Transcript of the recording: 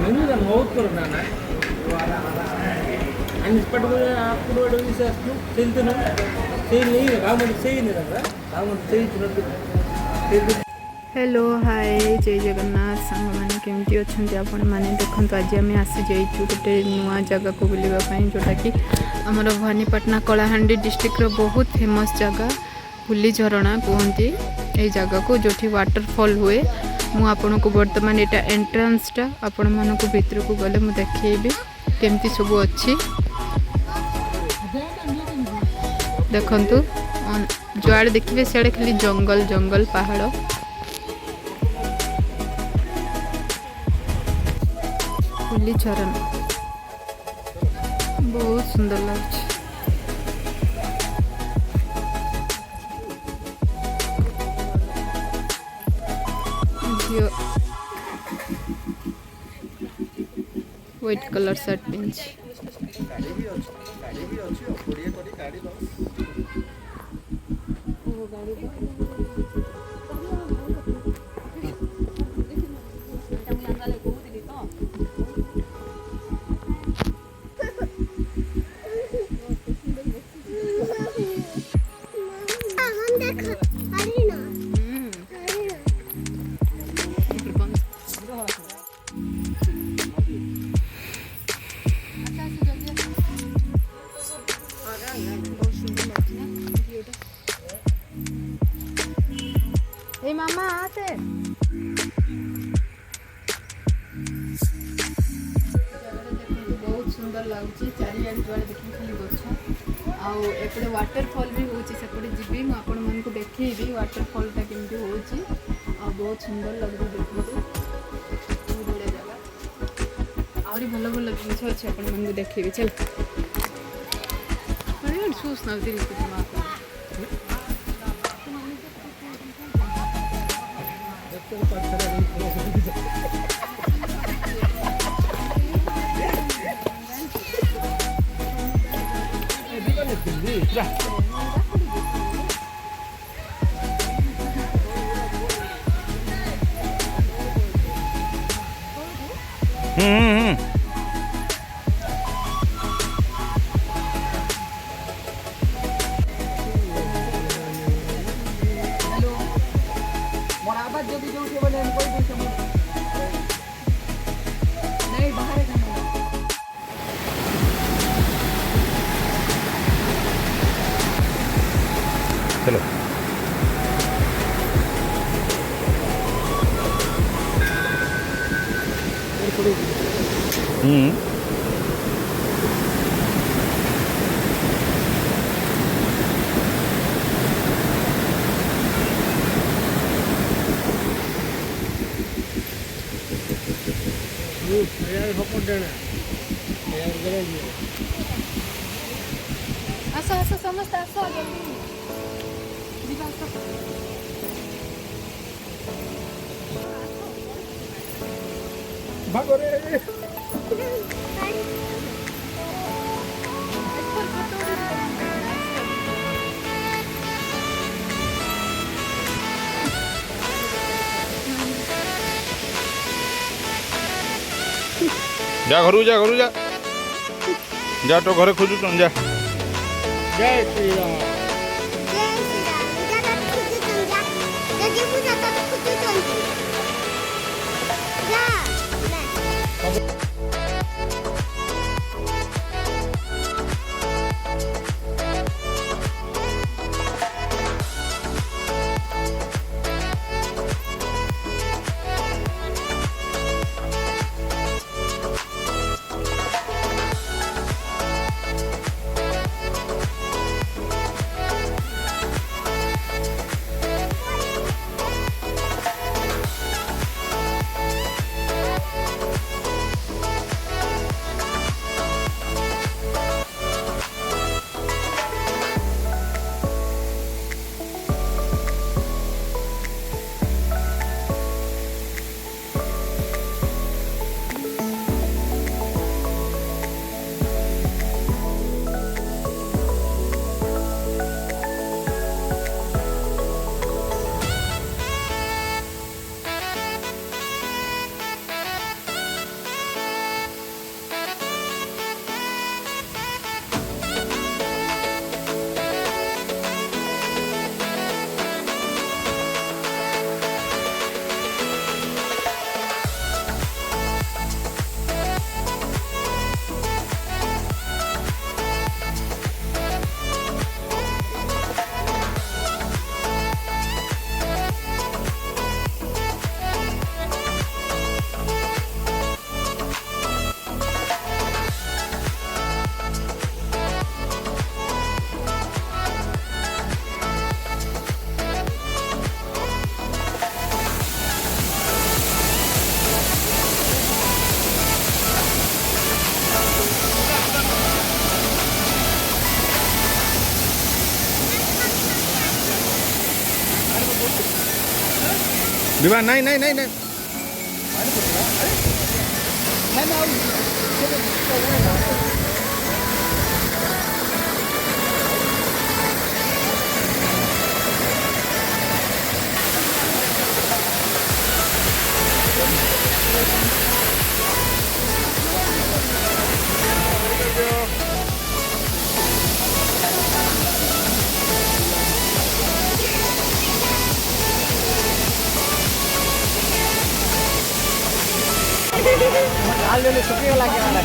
నేను నవ్వుతున్నాను ఆయన ఇప్పటికీ అప్పుడు చేస్తూ చెల్తున్నా చేయని కామెంట్ చేయని కదా కామెంట్ చేయించినట్టు हेलो हाय जय जगन्नाथ सांग मैंने केमती अच्छा आपण मैंने देखो आज आम आसी जाइए गोटे नुआ जगह को बुलवाई जोटा कि आमर भवानीपाटना कलाहांडी डिस्ट्रिक्ट बहुत फेमस जगह हुली झरणा कहते ये जगह को जो वाटरफॉल हुए मुझे को बर्तमान यहाँ एंट्रांसटा आपण मानक भितर को गले मुझे देखी केमती सब अच्छी देखु जुआड़े देखिए सियाड़े खाली जंगल जंगल पहाड़ हुली झरना बहुत सुंदर लगे व्हाइट कलर शर्ट पिंच ए मामा आते बहुत सुंदर लगुच चारियाड़े जुआड़े देखिए खाली गछ आउटे वाटरफॉल भी होची सेपटे जीवी मुझे को देखी वाटरफॉलटा केमती होची बहुत सुंदर लगे देखो बहुत बढ़िया जगह आहरी भल भल जिन अच्छे आपण देखी चल शूज ना चलो आस आस समस्त आस भागोरे जा घरू जा जा तो घरे खोजु जा जय श्री राम विवाह नहीं नहीं नहीं नहीं Algo le subió la cara.